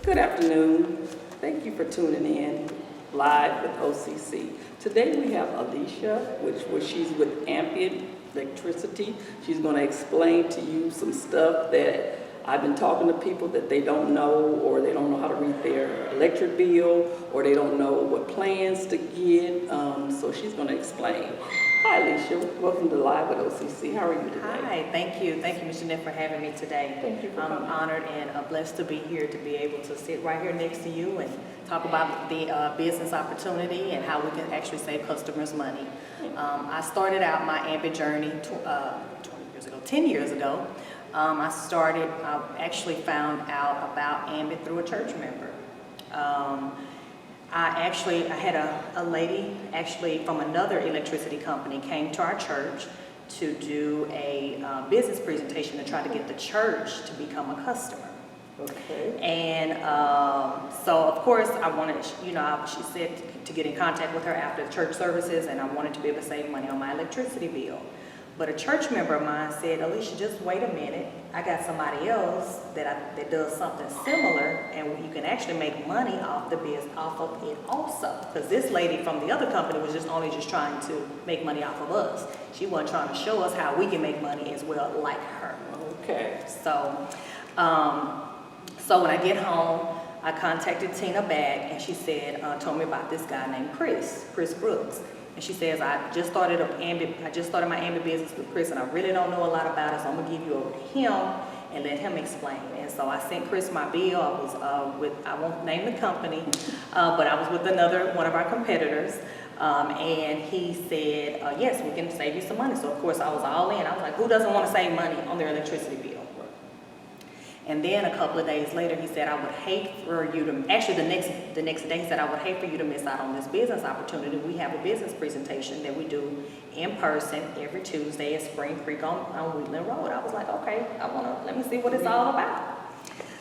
Good afternoon. Thank you for tuning in live with OCC. Today we have Alisha, which she's with Ambit Electricity. She's going to explain to you some stuff that I've been talking to people that they don't know, or they don't know how to read their electric bill, or they don't know what plans to get. So she's going to explain. Hi, Alisha. Welcome to Live with OCC. How are you today? Hi, thank you. Thank you, Ms. Jeanette, for having me today. Thank you for I'm coming. honored and blessed to be here, to be able to sit right here next to you and talk about the business opportunity and how we can actually save customers money. I started out my Ambit journey 10 years ago. I actually found out about Ambit through a church member. I had a lady actually from another electricity company came to our church to do a business presentation to try to get the church to become a customer. Okay. And so of course I wanted, she said to get in contact with her after the church services, and I wanted to be able to save money on my electricity bill. But a church member of mine said, Alisha, just wait a minute. I got somebody else that does something similar, and you can actually make money off of it also. Because this lady from the other company was just trying to make money off of us. She wasn't trying to show us how we can make money as well, like her. Okay. So when I get home, I contacted Tina back, and she said, told me about this guy named Chris Brooks. And she says, I just started my Ambit business with Chris, and I really don't know a lot about it, so I'm gonna give you over to him and let him explain. And so I sent Chris my bill. I was I won't name the company, but I was with one of our competitors, and he said, yes, we can save you some money. So of course I was all in. I was like, who doesn't want to save money on their electricity bill? And then a couple of days later, he said, I would hate for you to, actually the next day, he said, I would hate for you to miss out on this business opportunity. We have a business presentation that we do in person every Tuesday at Spring Creek on Wheatland Road. I was like, okay, let me see what it's all about.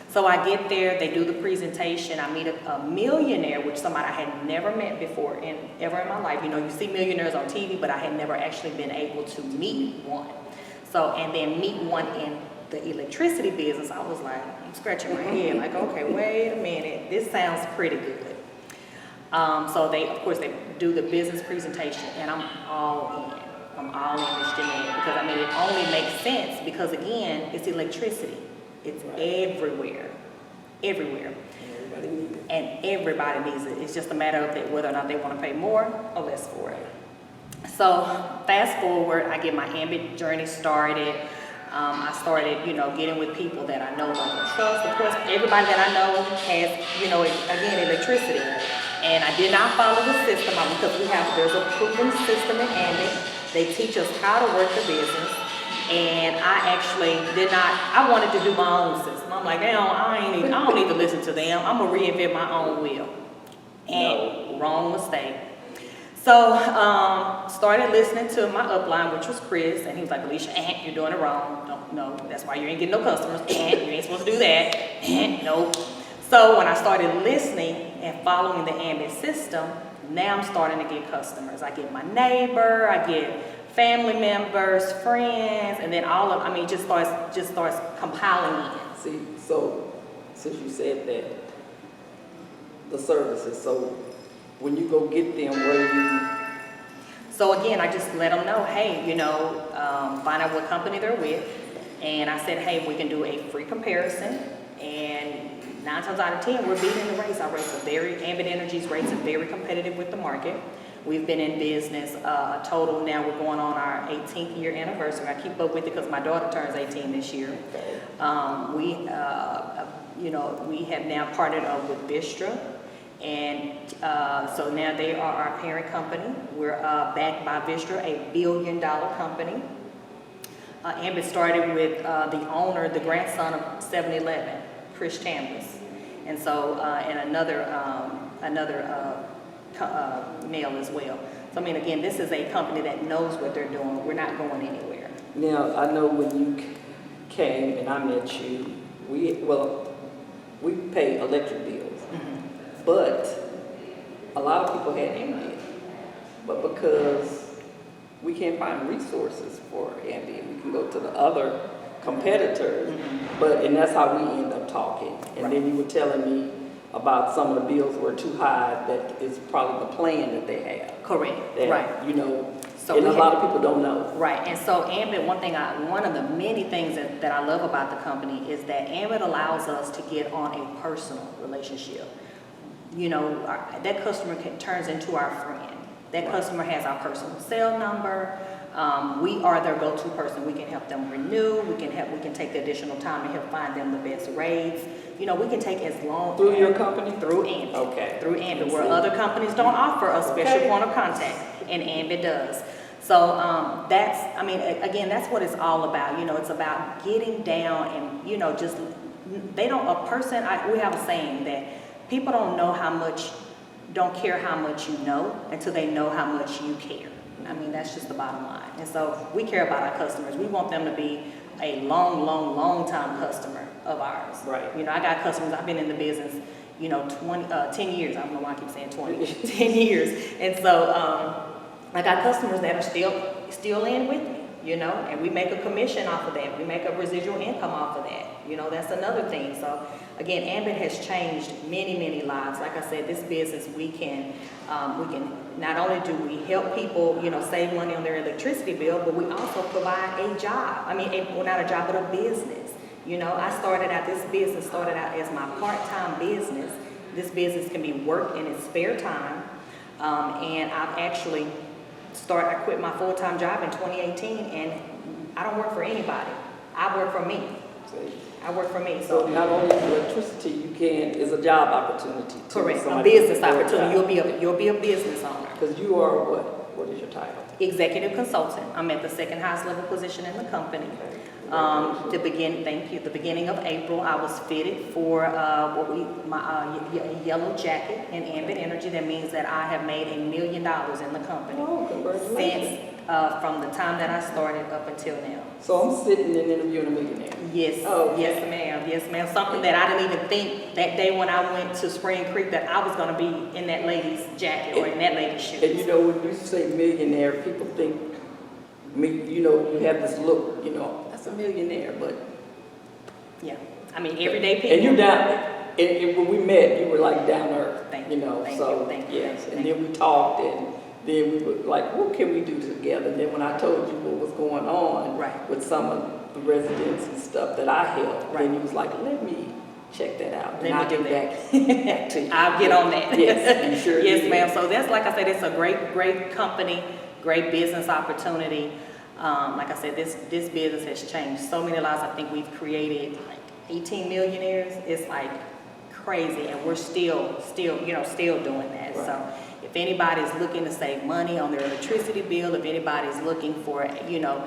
So I get there, they do the presentation. I meet a millionaire, which somebody I had never met before ever in my life. You see millionaires on TV, but I had never actually been able to meet one. And then meet one in the electricity business. I was like, I'm scratching my head, like, okay, wait a minute, this sounds pretty good. So they do the business presentation, and I'm all in, Ms. Jeanette, because it only makes sense because, again, it's electricity. It's everywhere. Everybody needs it. And everybody needs it. It's just a matter of whether or not they want to pay more or less for it. So fast forward, I get my Ambit journey started. I started, getting with people that I know, like I trust. Of course, everybody that I know has, again, electricity. And I did not follow the system because there's a proven system in Ambit. They teach us how to work the business. And I actually I wanted to do my own system. I'm like, I don't need to listen to them. I'm going to reinvent my own wheel. And wrong mistake. So, started listening to my upline, which was Chris, and he was like, Alisha, you're doing it wrong. No, that's why you ain't getting no customers. You ain't supposed to do that. Nope. So when I started listening and following the Ambit system, now I'm starting to get customers. I get my neighbor, I get family members, friends, and then just starts compiling in. See, so since you said that, the services, so when you go get them, what do you? So again, I just let them know, hey, find out what company they're with. And I said, hey, we can do a free comparison. And 9 times out of 10, we're beating the rates. Ambit Energy's rates are very competitive with the market. We've been in business total now. We're going on our 18th year anniversary. I keep up with it because my daughter turns 18 this year. We have now partnered up with Vistra. And so now they are our parent company. We're backed by Vistra, a $1 billion company. Ambit started with the owner, the grandson of 7-Eleven, Chris Chambers, and so and another male as well. So again, this is a company that knows what they're doing. We're not going anywhere. Now I know when you came and I met you, we pay electric bills, but a lot of people had Ambit, but because we can't find resources for Ambit, we can go to the other competitors, and that's how we end up talking. And then you were telling me about some of the bills were too high, that is probably the plan that they have. Correct, That, right. you know, So and a we lot of people don't know. Right, and so Ambit, one of the many things that I love about the company is that Ambit allows us to get on a personal relationship. You know, that customer turns into our friend. That customer has our personal cell number. We are their go-to person. We can help them renew. We can take the additional time to help find them the best rates. You know, we can take as long Through your company? through Ambit. Okay. Through Ambit, where other companies don't offer a special point of contact, and Ambit does. So that's what it's all about. You know, it's about getting down and, you know, just, we have a saying that people don't care how much you know until they know how much you care. I mean, that's just the bottom line. And so we care about our customers. We want them to be a long time customer of ours. Right. You know, I got customers, I've been in the business, you know, 10 years. I don't know why I keep saying 20, 10 years. And so, I got customers that are still in with me, you know, and we make a commission off of that. We make a residual income off of that. You know, that's another thing. So again, Ambit has changed many lives. Like I said, this business, we can not only do we help people, you know, save money on their electricity bill, but we also provide a job. I mean, not a job, but a business. You know, this business started out as my part-time business. This business can be worked in its spare time. And I've actually I quit my full-time job in 2018, and I don't work for anybody. I work for me. I work for me. So not only electricity, is a job opportunity. Correct, a business opportunity. You'll be a business owner. Because you are what? What is your title? Executive consultant. I'm at the second highest level position in the company. The beginning of April, I was fitted for yellow jacket in Ambit Energy. That means that I have made $1 million in the company. Oh, congratulations. Since from the time that I started up until now. So I'm sitting and interviewing a millionaire. Yes, yes ma'am, yes ma'am. Something that I didn't even think that day when I went to Spring Creek that I was going to be in that lady's jacket or in that lady's shoes. And you know, when you say millionaire, people think, you know, you have this look, you know, that's a millionaire, but. Yeah, I mean, everyday people. And you down, and when we met, you were like down earth, Thank you know, thank so, you, thank you, yes. thank And you. then we talked, and then we were like, what can we do together? And then when I told you what was going on Right. with some of the residents and stuff that I helped, Right. then you was like, let me check that out. Let and me I'll do get back to you. I'll get on that. Yes, you sure Yes, did. ma'am. So that's, like I said, it's a great company, great business opportunity. Like I said, this business has changed so many lives. I think we've created like 18 millionaires. It's like crazy, and we're still doing that. Right. So if anybody's looking to save money on their electricity bill, if anybody's looking for, you know,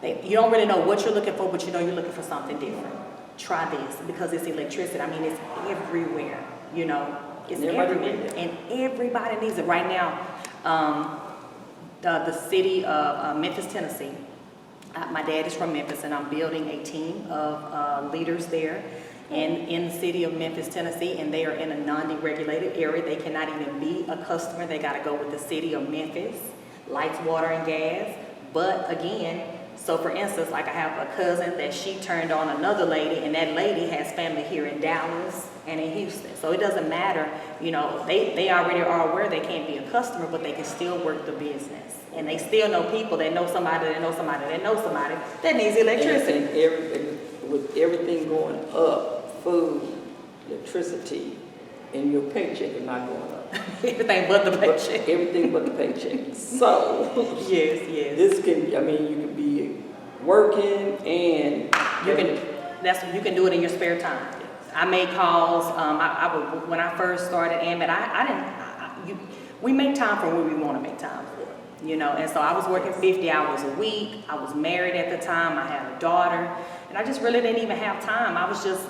you don't really know what you're looking for, but you know you're looking for something different. Try this, because it's electricity. I mean, it's everywhere, you know. It's everywhere, and everybody needs it right now. The city of Memphis, Tennessee. My dad is from Memphis, and I'm building a team of leaders there in the city of Memphis, Tennessee, and they are in a non-deregulated area. They cannot even be a customer. They got to go with the city of Memphis, lights, water, and gas. But again, so for instance, like I have a cousin that she turned on another lady, and that lady has family here in Dallas and in Houston. So it doesn't matter, you know, they already are aware they can't be a customer, but they can still work the business. And they still know people that know somebody that knows somebody that knows somebody that needs electricity. And with everything going up, food, electricity, and your paycheck is not going up. Everything but the paycheck. Everything but the paycheck. So, yes. this can, I mean, you can be working and you can do it in your spare time. I made calls. When I first started Ambit, we make time for what we want to make time for, you know. And so I was working 50 hours a week. I was married at the time. I had a daughter, and I just really didn't even have time. I was just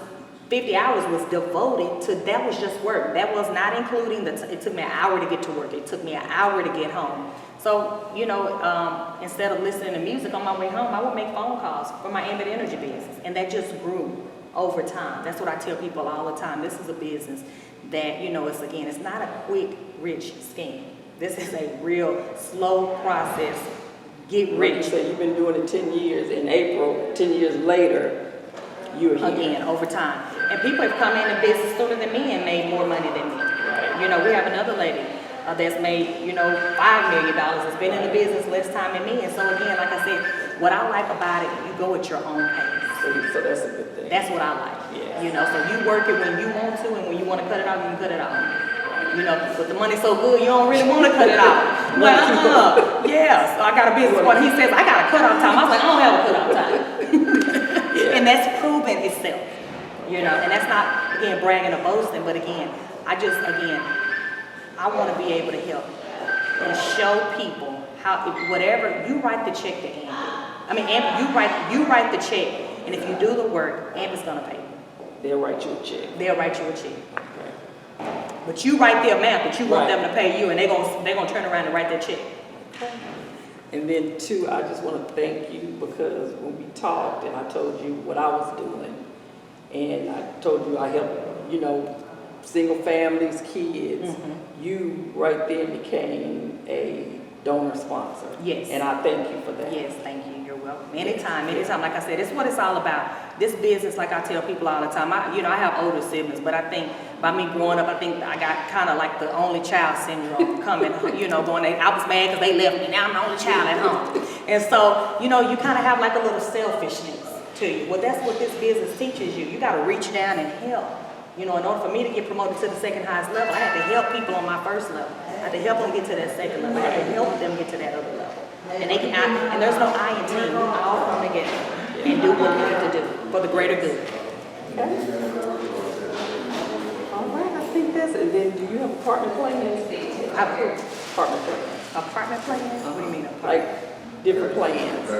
50 hours was devoted to, that was just work. That was not including it took me an hour to get to work. It took me an hour to get home. So, you know, instead of listening to music on my way home, I would make phone calls for my Ambit Energy business. And that just grew over time. That's what I tell people all the time. This is a business that, you know, it's not a quick, rich scheme. This is a real slow process, get Like you rich. said, you've been doing it 10 years. In April, 10 years later, you're here. Again, over time. And people have come into business sooner than me and made more money than me. Right. You know, we have another lady that's made, you know, $5 million, has been in the business less time than me. And so again, like I said, what I like about it, you go at your own pace. So that's a good thing. That's what I like. Yeah. You know, so you work it when you want to, and when you want to cut it off, you can cut it off. You know, but the money's so good, you don't really want to cut it off. But yeah, so I got a business partner. He says, I got a cutoff time. I was like, I don't have a cutoff time. Yeah. And that's proven itself. You know, and that's not, again, bragging or boasting, but again, I want to be able to help and show people how, whatever, you write the check to Ambit. I mean, Ambit, you write the check, and if you do the work, Ambit's going to pay you. They'll write you a check. They'll write you a check. Okay. But you write the amount that you want Right. them to pay you, and they're gonna turn around and write that check. And then two, I just want to thank you because when we talked and I told you what I was doing, and I told you I help, you know, single families, kids, you right then became a donor sponsor. Yes. And I thank you for that. Yes, thank you. You're welcome. Anytime. Like I said, it's what it's all about. This business, like I tell people all the time, I have older siblings, but I think by me growing up, I think I got kind of like the only child syndrome coming, you know, I was mad because they left me. Now I'm the only child at home. And so, you know, you kind of have like a little selfishness to you. Well, that's what this business teaches you. You got to reach down and help. You know, in order for me to get promoted to the second highest level, I had to help people on my first level. I had to help them get to that second level. I had to help them get to that other level. And they can, and there's no I in team. We all come together and do what we need to do for the greater good. Okay. All right, I think that's it. Then do you have apartment plans? Apartment plans. Apartment plans? What do you mean apartment? Like different plans.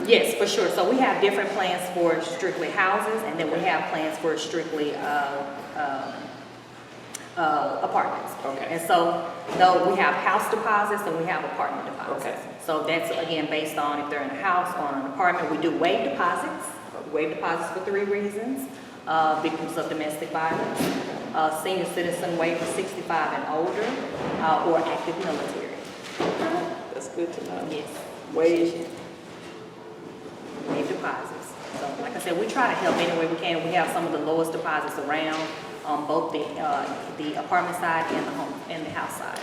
Yes, for sure. So we have different plans for strictly houses, and then we have plans for strictly apartments. Okay. And so, though we have house deposits and we have apartment deposits. Okay. So that's again based on if they're in a house or in an apartment. We do waive deposits. Waive deposits for 3 reasons: victims of domestic violence, senior citizen waiver 65 and older, or active military. That's good to know. Yes. Wage. Waive deposits. So, like I said, we try to help any way we can. We have some of the lowest deposits around on both the apartment side and the house side.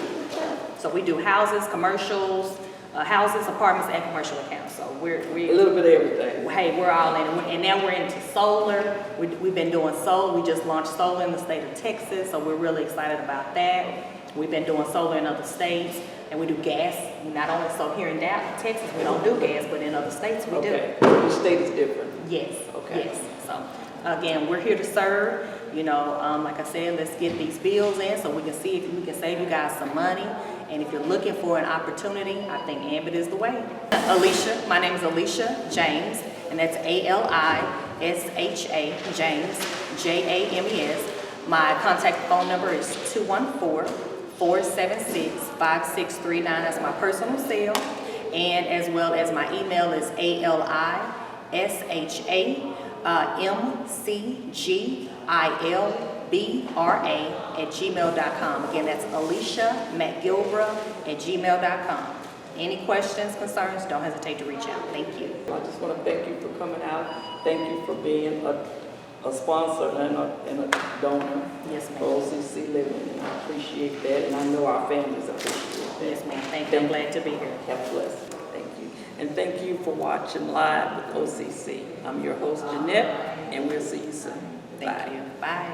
So we do houses, commercials, houses, apartments, and commercial accounts. So we're A little bit of everything. hey, we're all in it. And now we're into solar. We've been doing solar. We just launched solar in the state of Texas, so we're really excited about that. We've been doing solar in other states, and we do gas. Not only so here in Dallas, Texas, we don't do gas, but in other states we Okay. Each state is different. do. Yes. Okay. Yes. So again, we're here to serve. You know, like I said, let's get these bills in so we can see if we can save you guys some money. And if you're looking for an opportunity, I think Ambit is the way. Alisha, my name is Alisha James, and that's Alisha James, James. My contact phone number is 214-476-5639. That's my personal cell. And as well as my email is ALISHAMCGILBRA@gmail.com. Again, that's AlishaMcGilbra@gmail.com. Any questions, concerns, don't hesitate to reach out. Thank you. I just want to thank you for coming out. Thank you for being a sponsor and a donor Yes, for ma'am. OCC Living. And I appreciate that, and I know our families appreciate that. Yes, ma'am. Thank you. I'm glad to be here. Have a blessing. Thank you. And thank you for watching Live with OCC. I'm your host, Jeanette, and we'll see you soon. Thank you. Bye.